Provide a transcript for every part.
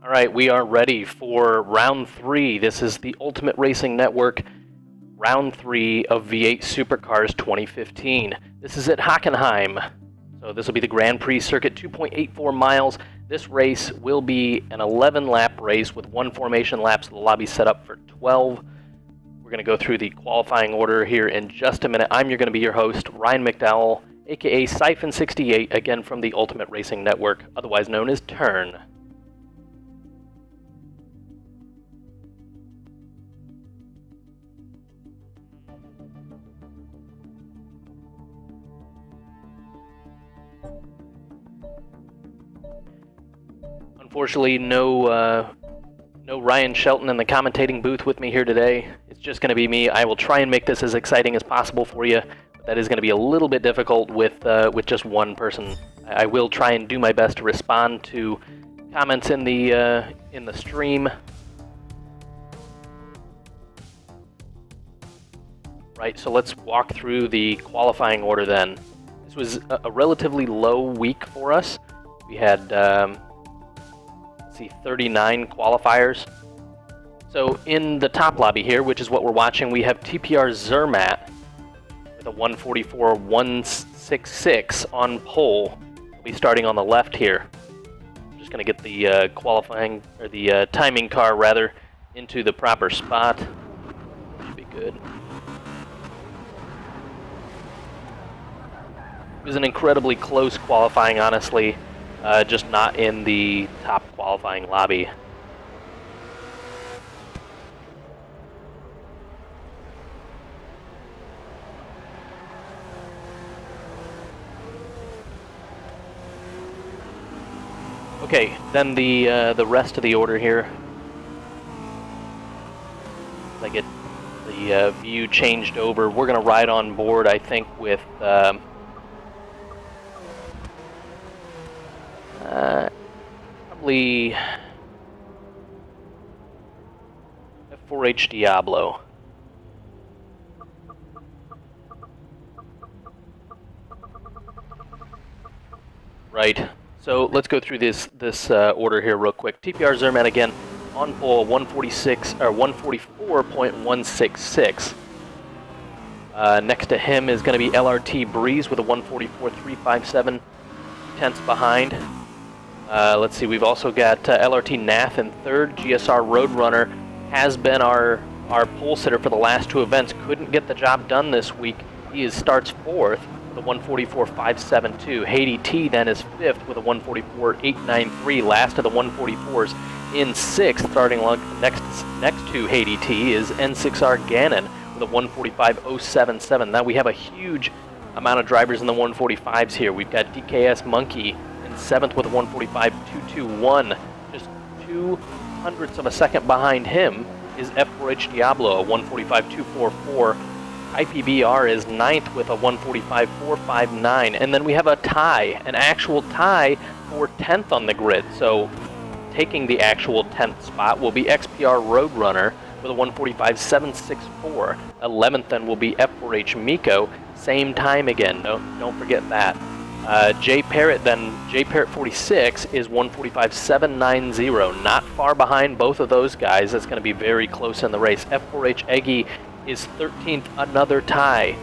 All right, we are ready for round 3. This is the Ultimate Racing Network, round 3 of V8 Supercars 2015. This is at Hockenheim. So this will be the Grand Prix circuit, 2.84 miles. This race will be an 11-lap race with one formation lap, so the lobby's set up for 12. We're going to go through the qualifying order here in just a minute. I'm going to be your host, Ryan McDowell, aka Siphon68, again from the Ultimate Racing Network, otherwise known as Turn. Unfortunately, no Ryan Shelton in the commentating booth with me here today. It's just going to be me. I will try and make this as exciting as possible for you, but that is going to be a little bit difficult with just one person. I will try and do my best to respond to comments in the stream. Right, so let's walk through the qualifying order then. This was a relatively low week for us. We had 39 qualifiers. So in the top lobby here, which is what we're watching, we have TPR Zermatt with a 144.166 on pole. We'll be starting on the left here. I'm just going to get the qualifying, or the timing car rather, into the proper spot. Should be good. It was an incredibly close qualifying, honestly. Just not in the top qualifying lobby. Okay, then the rest of the order here. I get the view changed over. We're gonna ride on board, I think, with probably F4H Diablo. Right. So let's go through this order here real quick. TPR Zermatt again on pole, 144.166. Next to him is going to be LRT Breeze with a 144.357, tenths behind. Let's see, we've also got LRT Nath in third. GSR Roadrunner has been our pole sitter for the last two events. Couldn't get the job done this week. He starts fourth with a 144.572. Haiti T then is fifth with a 144.893. Last of the 144s in sixth, starting next to Haiti T is N6R Gannon with a 145.077. Now we have a huge amount of drivers in the 145s here. We've got DKS Monkey in seventh with a 145.221. Just 0.02 of a second behind him is F4H Diablo, a 145.244. IPBR is ninth with a 145.459. And then we have a tie, an actual tie for 10th on the grid. So taking the actual 10th spot will be XPR Roadrunner with a 145.764. 11th then will be F4H Miko. Same time again, don't forget that. J Parrott 46 is 145.790. Not far behind both of those guys. That's going to be very close in the race. F4H Eggy is 13th, another tie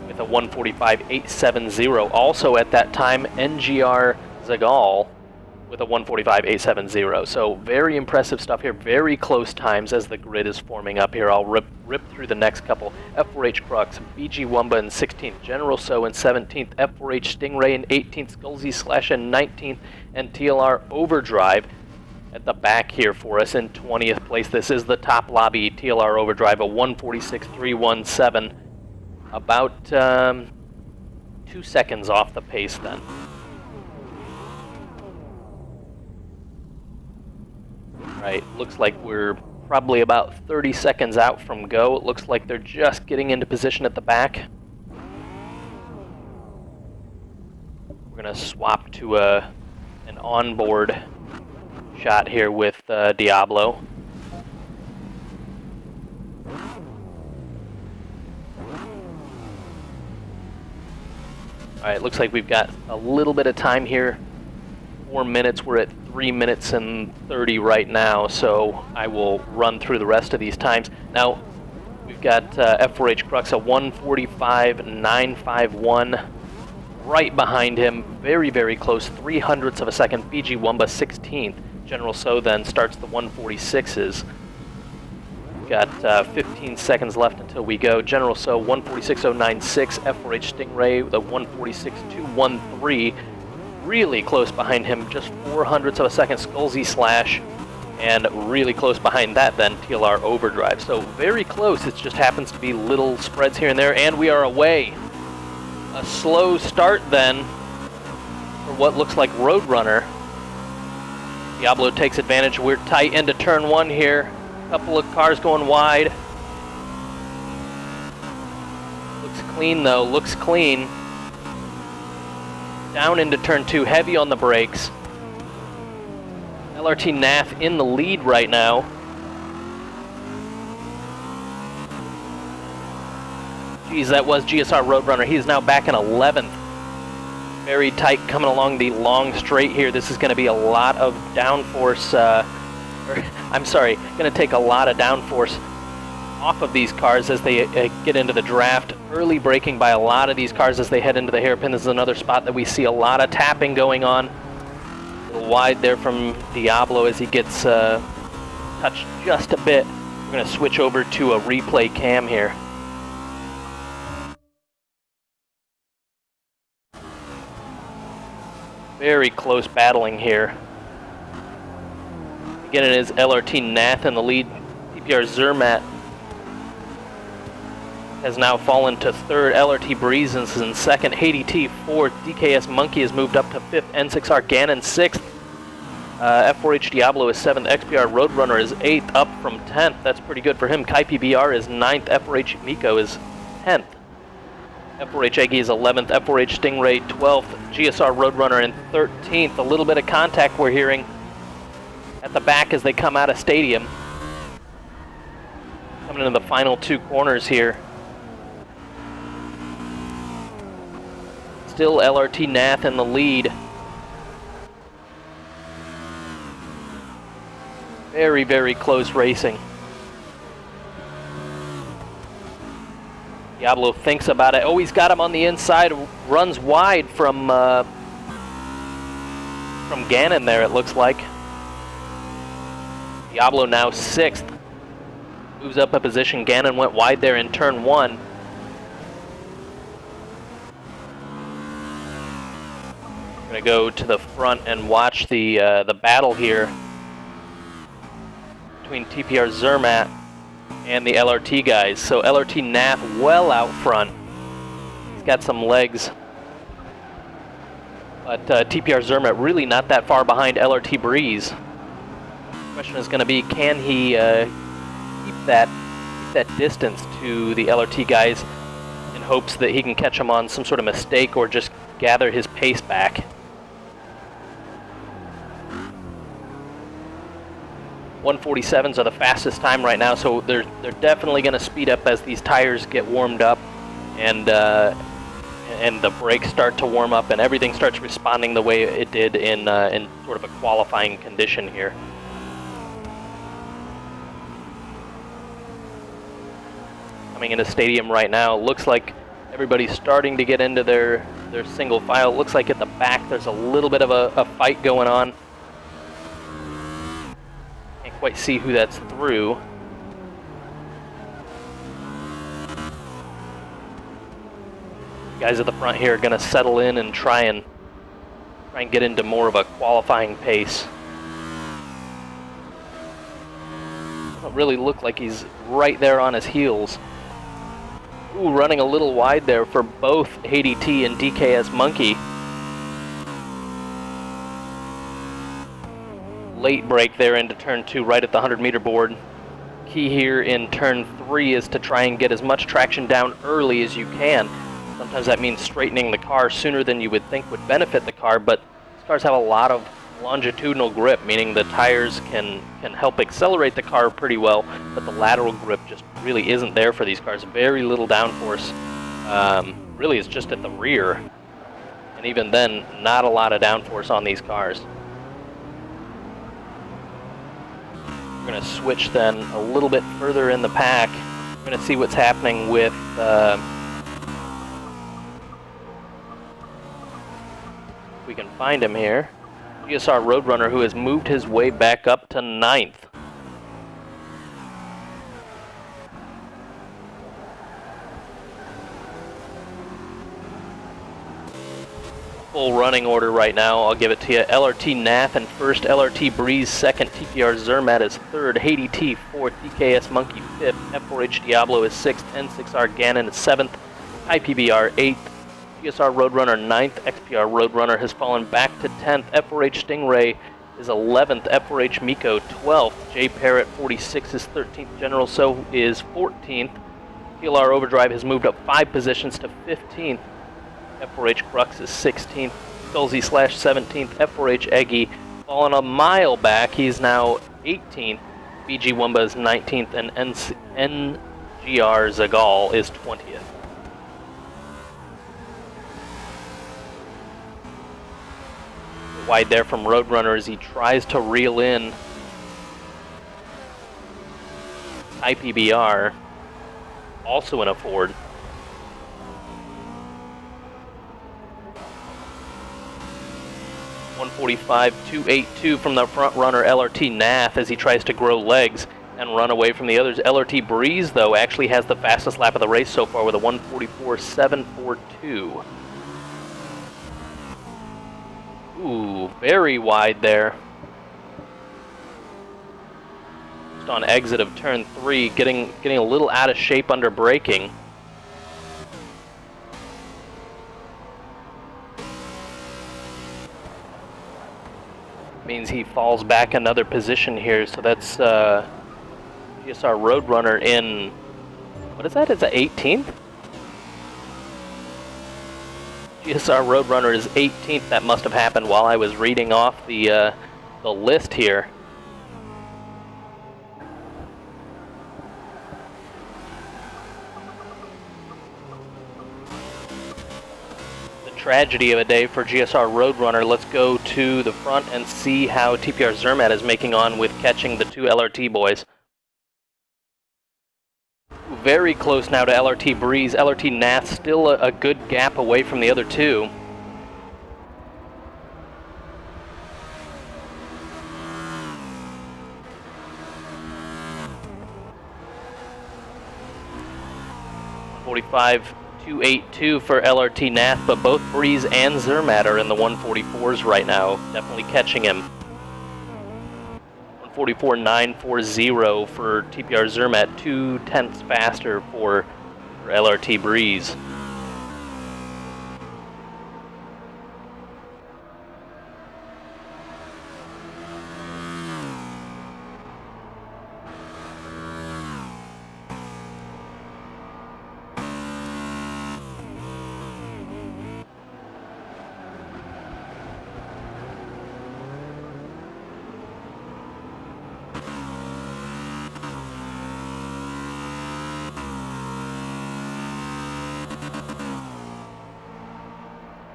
with a 145.870. Also at that time, NGR Zagal with a 145.870. So very impressive stuff here. Very close times as the grid is forming up here. I'll rip through the next couple. F4H Crux, BG Wumba in 16th, General So in 17th, F4H Stingray in 18th, Skullsy Slash in 19th, and TLR Overdrive at the back here for us in 20th place. This is the top lobby. TLR Overdrive, a 146.317. About 2 seconds off the pace then. Right, looks like we're probably about 30 seconds out from go. It looks like they're just getting into position at the back. We're going to swap to an onboard shot here with Diablo. Alright, looks like we've got a little bit of time here. 4 minutes. We're at 3 minutes and 30 right now, so I will run through the rest of these times. Now, we've got F4H Crux at 1:45.951. Right behind him, very, very close, 0.03 of a second, BG Wumba 16th. General So then starts the 146s. Got 15 seconds left until we go. General So 146.096, F4H Stingray the 146.213. Really close behind him, just 0.04 of a second, Skullsy Slash. And really close behind that then, TLR Overdrive. So very close, it just happens to be little spreads here and there, and we are away. A slow start then for what looks like Roadrunner. Diablo takes advantage. We're tight into turn 1 here. Couple of cars going wide. Looks clean though, looks clean. Down into turn 2, heavy on the brakes. LRT Nath in the lead right now. Geez, that was GSR Roadrunner. He is now back in 11th. Very tight coming along the long straight here. This is going to be a lot of downforce, I'm sorry, going to take a lot of downforce off of these cars as they get into the draft. Early braking by a lot of these cars as they head into the hairpin. This is another spot that we see a lot of tapping going on. A little wide there from Diablo as he gets touched just a bit. We're going to switch over to a replay cam here. Very close battling here. Again, it is LRT Nath in the lead. TPR Zermatt has now fallen to 3rd. LRT Breeze is in 2nd. Haiti T 4th. DKS Monkey has moved up to 5th. N6R Ganon 6th. F4H Diablo is 7th. XPR Roadrunner is 8th, up from 10th. That's pretty good for him. Kai PBR is 9th. F4H Miko is 10th. F4H Eggy is 11th, F4H Stingray 12th, GSR Roadrunner in 13th. A little bit of contact we're hearing at the back as they come out of stadium. Coming into the final 2 corners here. Still LRT Nath in the lead. Very, very close racing. Diablo thinks about it. Oh, he's got him on the inside. Runs wide from Ganon there, it looks like. Diablo now 6th. Moves up a position. Ganon went wide there in turn 1. We're going to go to the front and watch the battle here between TPR Zermatt and the LRT guys. So LRT Nath well out front. He's got some legs. But TPR Zermatt really not that far behind LRT Breeze. The question is going to be, can he keep that distance to the LRT guys in hopes that he can catch them on some sort of mistake or just gather his pace back. 147s are the fastest time right now, so they're definitely going to speed up as these tires get warmed up and the brakes start to warm up and everything starts responding the way it did in sort of a qualifying condition here. Coming into stadium right now, looks like everybody's starting to get into their single file. It looks like at the back there's a little bit of a fight going on. Can't quite see who that's through. Guys at the front here are going to settle in and try and get into more of a qualifying pace. Doesn't really look like he's right there on his heels. Ooh, running a little wide there for both Haiti T and DKS Monkey. Late break there into turn 2 right at the 100-meter board. Key here in turn 3 is to try and get as much traction down early as you can. Sometimes that means straightening the car sooner than you would think would benefit the car, but these cars have a lot of longitudinal grip, meaning the tires can help accelerate the car pretty well, but the lateral grip just really isn't there for these cars. Very little downforce. Really is just at the rear, and even then, not a lot of downforce on these cars. We're going to switch then a little bit further in the pack. We're going to see what's happening with if we can find him here. GSR Roadrunner, who has moved his way back up to 9th. Full running order right now, I'll give it to you. LRT Nath in first, LRT Breeze second, TPR Zermatt is third, Haiti T fourth, DKS Monkey fifth, F4H Diablo is sixth, N6R Ganon is seventh, IPBR eighth, GSR Roadrunner 9th, XPR Roadrunner has fallen back to 10th, F4H Stingray is 11th, F4H Miko 12th, J Parrot 46 is 13th, General So is 14th, PLR Overdrive has moved up 5 positions to 15th, F4H Crux is 16th, Skullsy Slash 17th, F4H Eggy fallen a mile back, he's now 18th, BG Wumba is 19th, and NGR Zagal is 20th. Wide there from Roadrunner as he tries to reel in IPBR, also in a Ford. .145.282 from the front runner LRT Nath as he tries to grow legs and run away from the others. LRT Breeze, though, actually has the fastest lap of the race so far with a 144.742. Ooh, very wide there. Just on exit of turn 3, getting a little out of shape under braking. Means he falls back another position here, so that's GSR Roadrunner in, what is that? Is that 18th? GSR Roadrunner is 18th. That must have happened while I was reading off the list here. Tragedy of a day for GSR Roadrunner. Let's go to the front and see how TPR Zermatt is making on with catching the two LRT boys. Very close now to LRT Breeze. LRT Nath still a good gap away from the other two. .282 for LRT Nath, but both Breeze and Zermatt are in the 144s right now, definitely catching him. 144.940 for TPR Zermatt, 0.2 faster for LRT Breeze.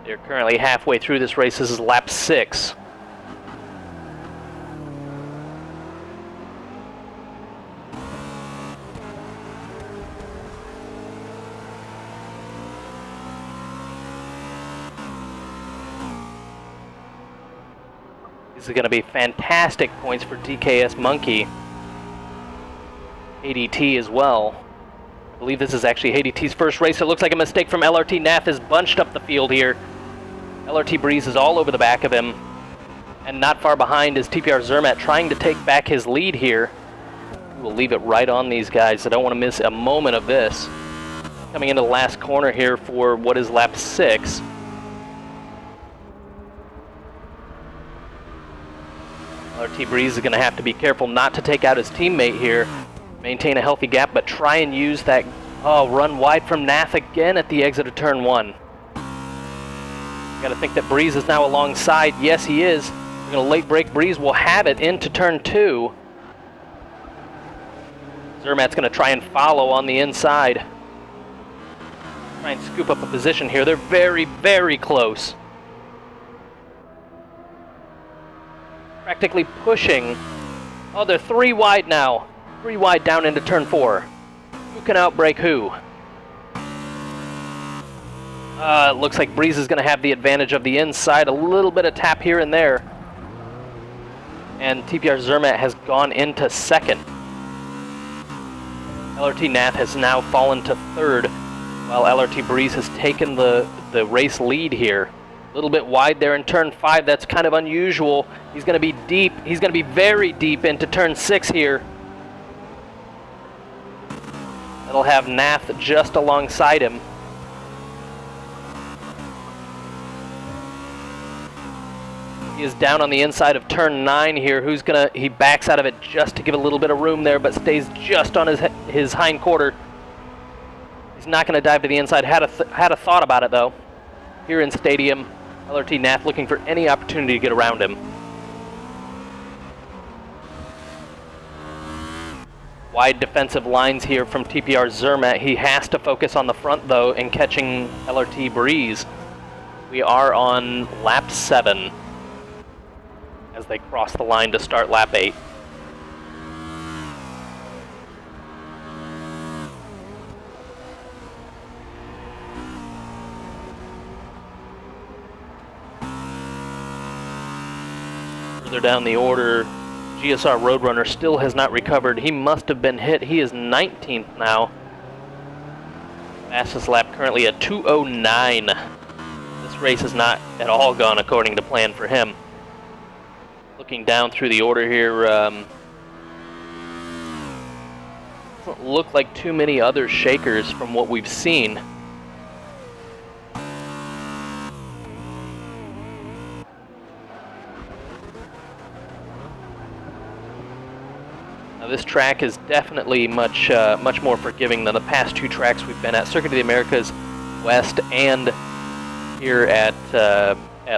They're currently halfway through this race. This is lap 6. This is going to be fantastic points for DKS Monkey. ADT as well. I believe this is actually ADT's first race. It looks like a mistake from LRT. Nath is bunched up the field here. LRT Breeze is all over the back of him. And not far behind is TPR Zermatt trying to take back his lead here. We'll leave it right on these guys. I don't want to miss a moment of this. Coming into the last corner here for what is lap 6. LRT Breeze is going to have to be careful not to take out his teammate here. Maintain a healthy gap, but try and use that run wide from Nath again at the exit of turn 1. Got to think that Breeze is now alongside. Yes, he is. We're going to late break. Breeze will have it into turn 2. Zermatt's going to try and follow on the inside. Try and scoop up a position here. They're very, very close. Practically pushing Oh, they're 3 wide now. 3 wide down into turn 4. Who can outbrake who? It looks like Breeze is going to have the advantage of the inside. A little bit of tap here and there. And TPR Zermatt has gone into second. LRT Nath has now fallen to third, while LRT Breeze has taken the race lead here. A little bit wide there in turn 5. That's kind of unusual. He's going to be deep. He's going to be very deep into turn 6 here. That'll have Nath just alongside him. He is down on the inside of turn 9 here. He backs out of it just to give a little bit of room there, but stays just on his hind quarter. He's not going to dive to the inside. Had a thought about it though. Here in Stadium, LRT Nath looking for any opportunity to get around him. Wide defensive lines here from TPR Zermatt. He has to focus on the front though and catching LRT Breeze. We are on lap 7 as they cross the line to start lap 8. Further down the order, GSR Roadrunner still has not recovered. He must have been hit. He is 19th now. Fastest lap currently at 2:09. This race has not at all gone according to plan for him. Looking down through the order here, doesn't look like too many other shakers from what we've seen. This track is definitely much more forgiving than the past 2 tracks we've been at. Circuit of the Americas West and here at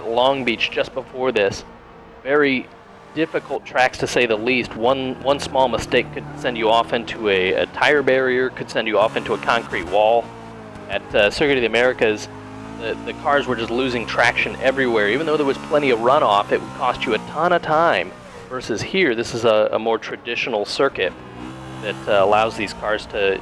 Long Beach just before this. Very difficult tracks to say the least. One small mistake could send you off into a tire barrier, could send you off into a concrete wall. At Circuit of the Americas, the cars were just losing traction everywhere. Even though there was plenty of runoff, it would cost you a ton of time. Versus here, this is a more traditional circuit that allows these cars to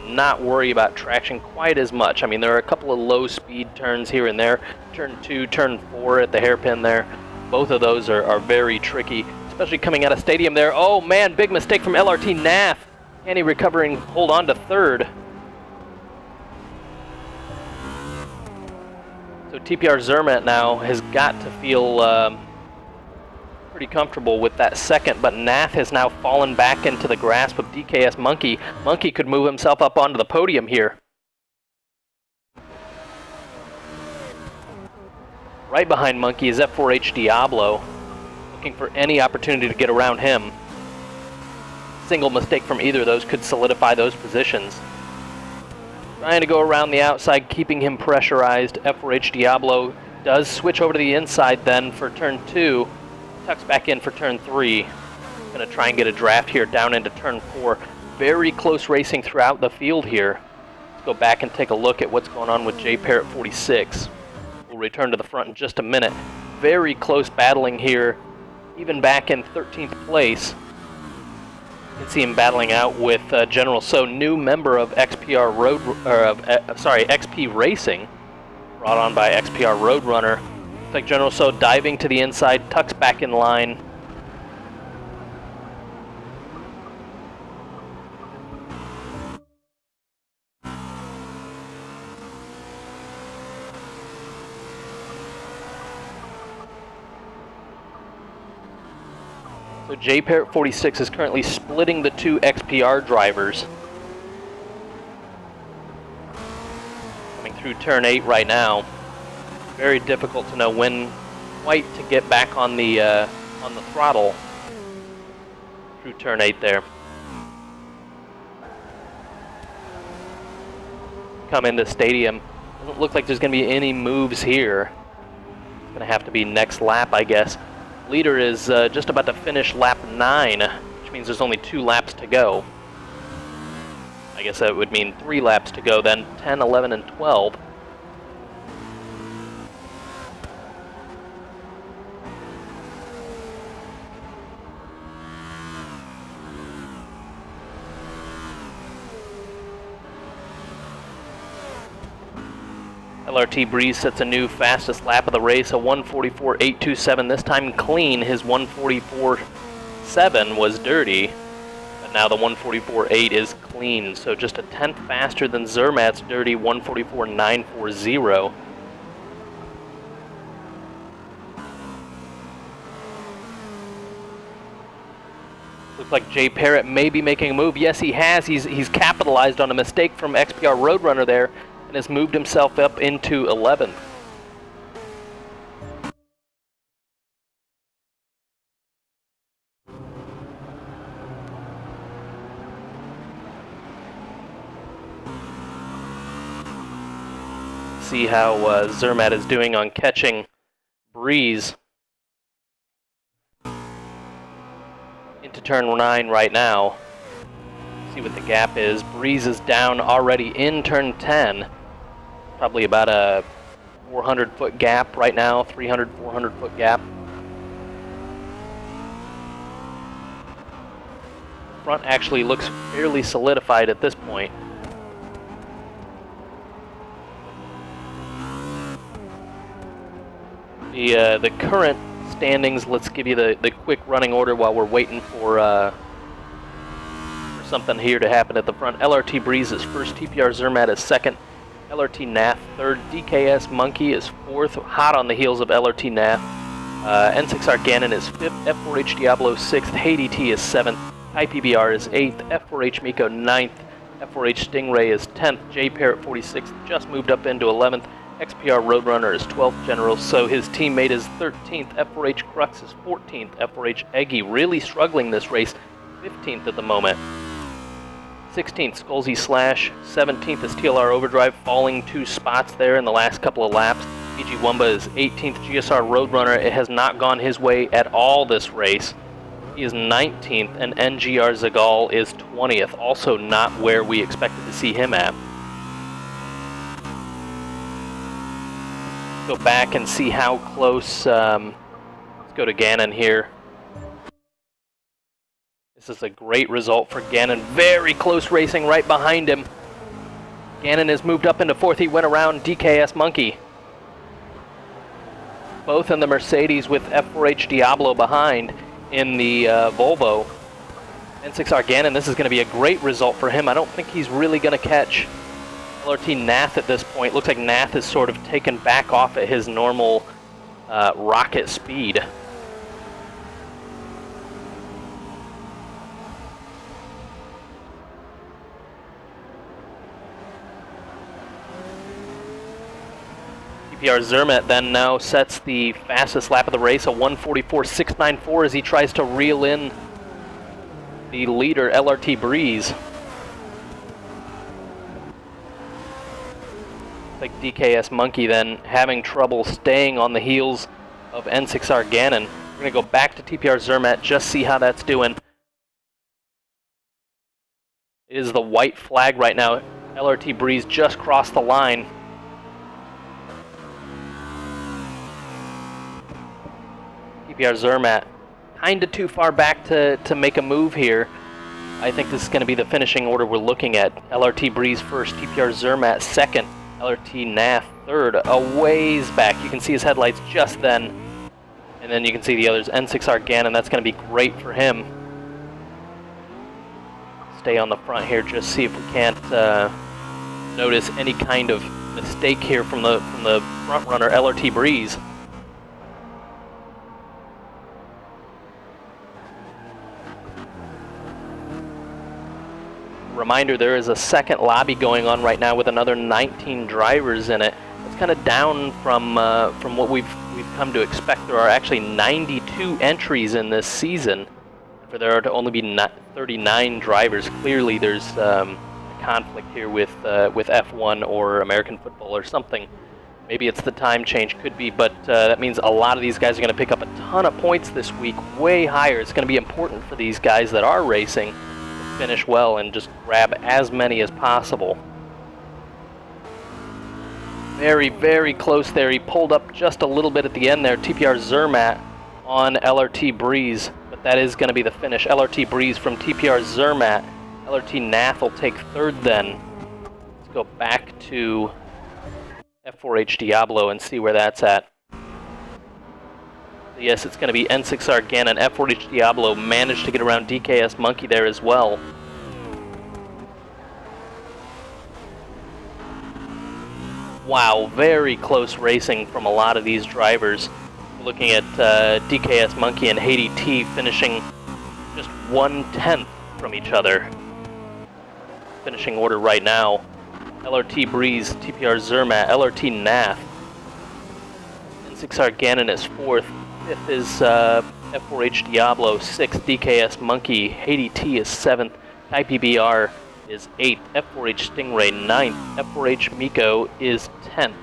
not worry about traction quite as much. I mean, there are a couple of low speed turns here and there. Turn 2, turn 4 at the hairpin there. Both of those are very tricky, especially coming out of Stadium there. Oh man, big mistake from LRT Nath. Can he recover and hold on to third? So TPR Zermatt now has got to feel pretty comfortable with that second, but Nath has now fallen back into the grasp of DKS Monkey. Monkey could move himself up onto the podium here. Right behind Monkey is F4H Diablo, looking for any opportunity to get around him. Single mistake from either of those could solidify those positions. Trying to go around the outside, keeping him pressurized. F4H Diablo does switch over to the inside then for turn 2. Tucks back in for turn 3. Going to try and get a draft here down into turn 4. Very close racing throughout the field here. Let's go back and take a look at what's going on with J Parrott 46. We'll return to the front in just a minute. Very close battling here, even back in 13th place. You can see him battling out with General So, new member of XPR XP Racing, brought on by XPR Roadrunner. Looks like General So diving to the inside, tucks back in line. So J Parrott 46 is currently splitting the 2 XPR drivers. Coming through turn 8 right now. Very difficult to know when quite to get back on the throttle through turn 8 there. Come into Stadium. Doesn't look like there's going to be any moves here. It's going to have to be next lap, I guess. Leader is just about to finish lap 9, which means there's only 2 laps to go. I guess that would mean 3 laps to go then, 10, 11, and 12. LRT Breeze sets a new fastest lap of the race, a 1:44.827. This time clean. His 1:44.7 was dirty, but now the 1:44.8 is clean. So just a tenth faster than Zermatt's dirty 1:44.940. Looks like Jay Parrott may be making a move. Yes, he has. He's capitalized on a mistake from XPR Roadrunner there and has moved himself up into 11th. See how Zermatt is doing on catching Breeze into turn 9 right now. See what the gap is. Breeze is down already in turn 10. Probably about a 400-foot gap right now, 300, 400-foot gap. The front actually looks fairly solidified at this point. The current standings, let's give you the quick running order while we're waiting for something here to happen at the front. LRT Breeze is first, TPR Zermatt is second, LRT Nath third, DKS Monkey is fourth, hot on the heels of LRT Nath. N6R Gannon is fifth, F4H Diablo sixth, HeyDT is seventh, IPBR is eighth, F4H Miko ninth, F4H Stingray is 10th, J Parrott 46th, just moved up into 11th, XPR Roadrunner is 12th General, so his teammate is 13th, F4H Crux is 14th, F4H Eggy really struggling this race, 15th at the moment. 16th, Skullsy Slash. 17th is TLR Overdrive, falling 2 spots there in the last couple of laps. PG Wumba is 18th, GSR Roadrunner. It has not gone his way at all this race. He is 19th, and NGR Zagal is 20th, also not where we expected to see him at. Go back and see how close, let's go to Gannon here. This is a great result for Gannon. Very close racing right behind him. Gannon has moved up into 4th. He went around DKS Monkey. Both in the Mercedes with F4H Diablo behind in the Volvo. N6R Gannon, this is going to be a great result for him. I don't think he's really going to catch LRT Nath at this point. Looks like Nath is sort of taken back off at his normal rocket speed. TPR Zermatt then now sets the fastest lap of the race, a 1:44.694, as he tries to reel in the leader, LRT Breeze. Like DKS Monkey then having trouble staying on the heels of N6R Gannon. We're going to go back to TPR Zermatt, just see how that's doing. It is the white flag right now. LRT Breeze just crossed the line. TPR Zermatt kind of too far back to make a move here. I think this is going to be the finishing order we're looking at. LRT Breeze first, TPR Zermatt second, LRT Nath third, a ways back. You can see his headlights just then, and then you can see the others. N6R Gannon, that's going to be great for him. Stay on the front here, just see if we can't notice any kind of mistake here from the front runner, LRT Breeze. Reminder, there is a second lobby going on right now with another 19 drivers in it. It's kind of down from what we've come to expect. There are actually 92 entries in this season. For there are to only be 39 drivers. Clearly, there's a conflict here with F1 or American football or something. Maybe it's the time change, could be, but that means a lot of these guys are going to pick up a ton of points this week, way higher. It's going to be important for these guys that are racing finish well and just grab as many as possible. Very, very close there. He pulled up just a little bit at the end there. TPR Zermatt on LRT Breeze, but that is going to be the finish. LRT Breeze from TPR Zermatt. LRT Nath will take third then. Let's go back to F4H Diablo and see where that's at. So yes, it's going to be N6R Ganon. F4H Diablo managed to get around DKS Monkey there as well. Wow, very close racing from a lot of these drivers. Looking at DKS Monkey and Haiti T finishing just 1/10 from each other. Finishing order right now. LRT Breeze, TPR Zermatt, LRT Nath. N6R Ganon is 4th. 5th is F4H Diablo. 6th, DKS Monkey. Haiti T is 7th. Kai PBR is 8th. F4H Stingray 9th. F4H Miko is 10th.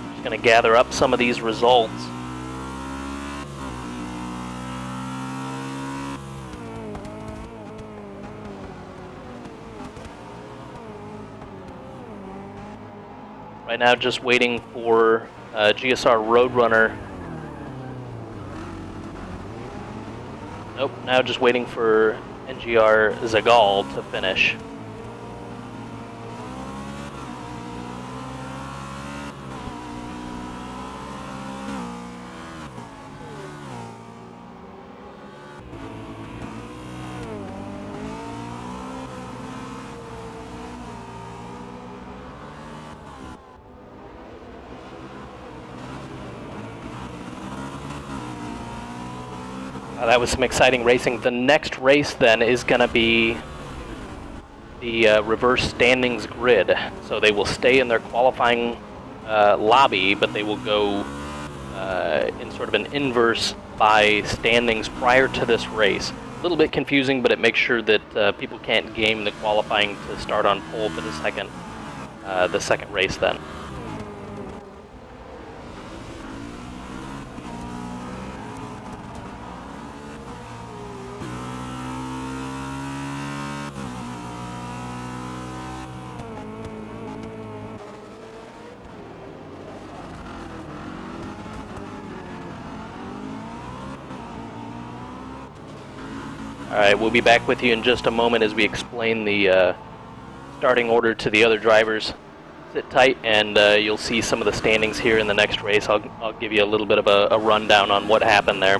Just going to gather up some of these results. Right now, just waiting for GSR Roadrunner. Nope, now just waiting for NGR Zagal to finish. That was some exciting racing. The next race then is going to be the reverse standings grid. So they will stay in their qualifying lobby, but they will go in sort of an inverse by standings prior to this race. A little bit confusing, but it makes sure that people can't game the qualifying to start on pole for the second race then. Alright, we'll be back with you in just a moment as we explain the starting order to the other drivers. Sit tight and you'll see some of the standings here in the next race. I'll give you a little bit of a rundown on what happened there.